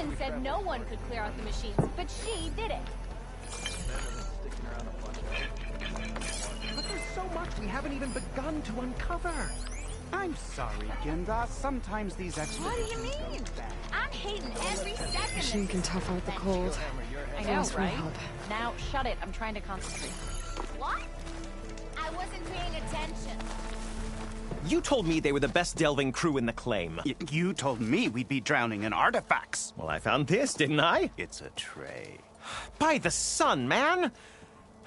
Raven said no one could clear out the machines, but she did it. But there's so much we haven't even begun to uncover. I'm sorry, Ginda. Sometimes these expeditions What do you mean? I'm hating every second. Machine can tough out the cold. I know, right? Now, shut it. I'm trying to concentrate. What? I wasn't paying attention. You told me they were the best delving crew in the claim. You told me we'd be drowning in artifacts. Well, I found this, didn't I? It's a tray. By the sun, man!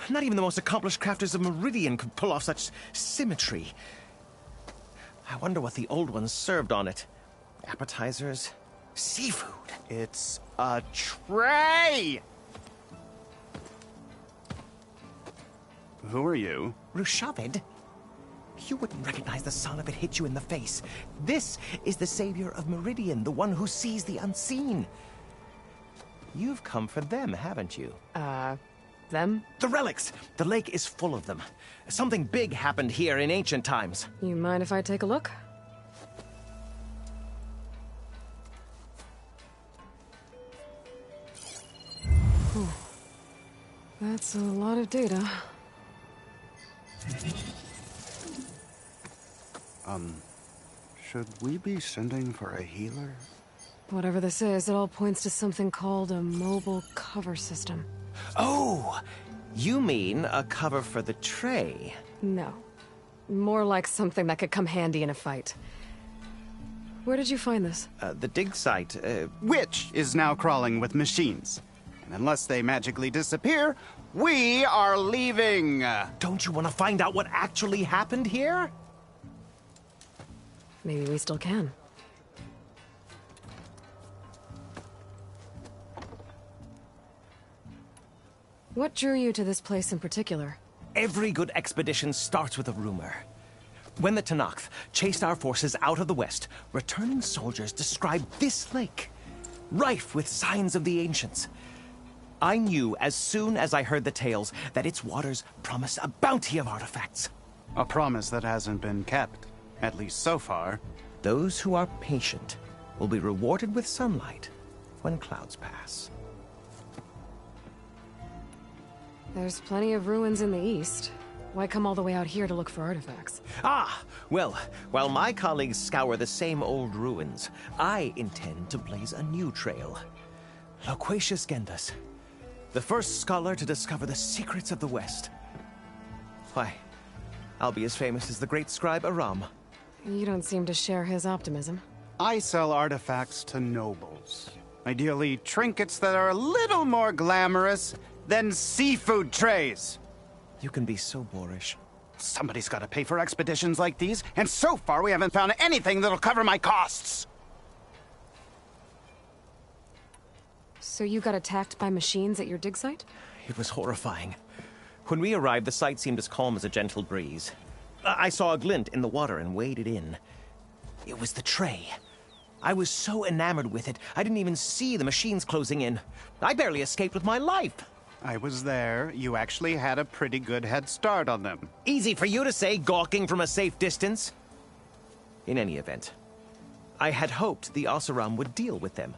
Not even the most accomplished crafters of Meridian could pull off such symmetry. I wonder what the old ones served on it. Appetizers? Seafood? It's a tray! Who are you? Rushavid? You wouldn't recognize the sun if it hit you in the face. This is the savior of Meridian, the one who sees the unseen. You've come for them, haven't you? Them? The relics! The lake is full of them. Something big happened here in ancient times. You mind if I take a look? Whew. That's a lot of data. Should we be sending for a healer? Whatever this is, it all points to something called a mobile cover system. Oh! You mean a cover for the tray? No. More like something that could come handy in a fight. Where did you find this? The dig site, Which is now crawling with machines. And unless they magically disappear, we are leaving! Don't you want to find out what actually happened here? Maybe we still can. What drew you to this place in particular? Every good expedition starts with a rumor. When the Tenakth chased our forces out of the west, returning soldiers described this lake, rife with signs of the ancients. I knew as soon as I heard the tales that its waters promised a bounty of artifacts. A promise that hasn't been kept, at least so far. Those who are patient will be rewarded with sunlight when clouds pass. There's plenty of ruins in the east. Why come all the way out here to look for artifacts? Ah, well, while my colleagues scour the same old ruins, I intend to blaze a new trail. Loquacious Gendas, the first scholar to discover the secrets of the West. Why, I'll be as famous as the great scribe Aram. You don't seem to share his optimism. I sell artifacts to nobles. Ideally, trinkets that are a little more glamorous than seafood trays. You can be so boorish. Somebody's got to pay for expeditions like these, and so far we haven't found anything that'll cover my costs. So you got attacked by machines at your dig site? It was horrifying. When we arrived, the site seemed as calm as a gentle breeze. I saw a glint in the water and waded in. It was the tray. I was so enamored with it, I didn't even see the machines closing in. I barely escaped with my life. I was there. You actually had a pretty good head start on them. Easy for you to say, gawking from a safe distance. In any event, I had hoped the Oseram would deal with them.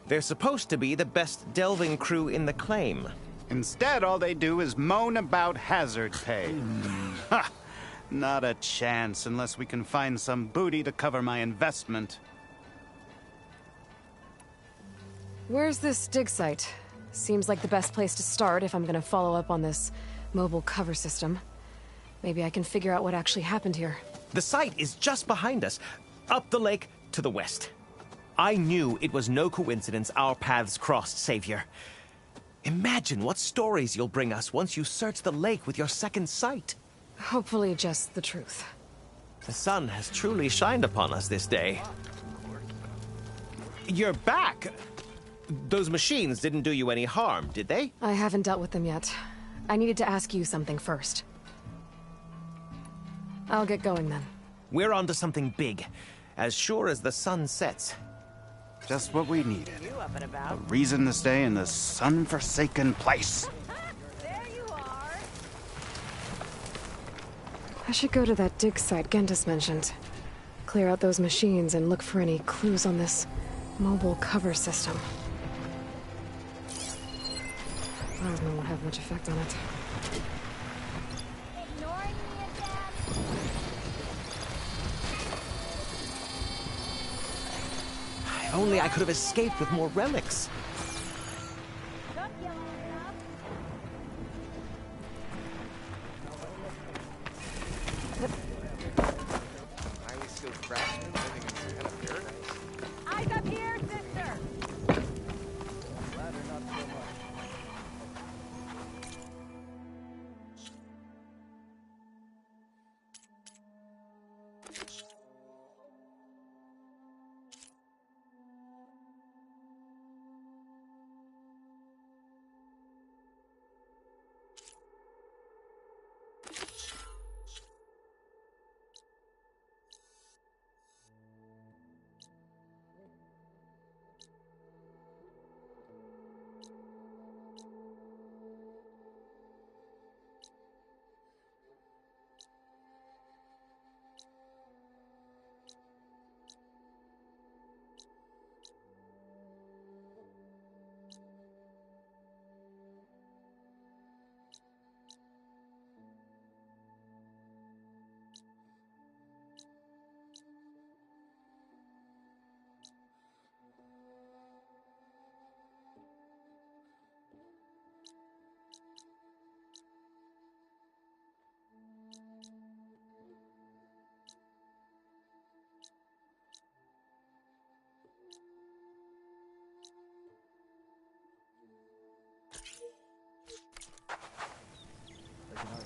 They're supposed to be the best delving crew in the claim. Instead, all they do is moan about hazard pay. Ha! Not a chance unless we can find some booty to cover my investment. Where's this dig site? Seems like the best place to start if I'm gonna follow up on this mobile cover system. Maybe I can figure out what actually happened here. The site is just behind us, up the lake to the west. I knew it was no coincidence our paths crossed, Savior. Imagine what stories you'll bring us once you search the lake with your second sight. Hopefully just the truth. The sun has truly shined upon us this day. You're back! Those machines didn't do you any harm, did they? I haven't dealt with them yet. I needed to ask you something first. I'll get going then. We're onto something big, as sure as the sun sets. Just what we needed. A reason to stay in this sun-forsaken place. There you are. I should go to that dig site Gentis mentioned. Clear out those machines and look for any clues on this mobile cover system. Plasma won't have much effect on it. Ignoring me again? If only I could have escaped with more relics. Took you long enough. Highly skilled craftsman living in some kind of paradise. Eyes up here, sister! Ladder, not so much.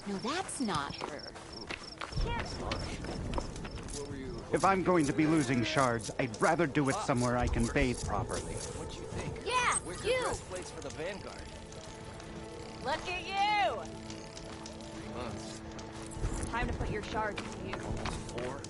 No, that's not her. What were you... If I'm going to be losing shards, I'd rather do it somewhere I can bathe properly. What you think? Yeah, Where's you! the best place for the Vanguard? Look at you! 3 months. Time to put your shards to use. Almost 4.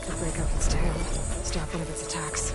Could break up its tail, stop one of its attacks.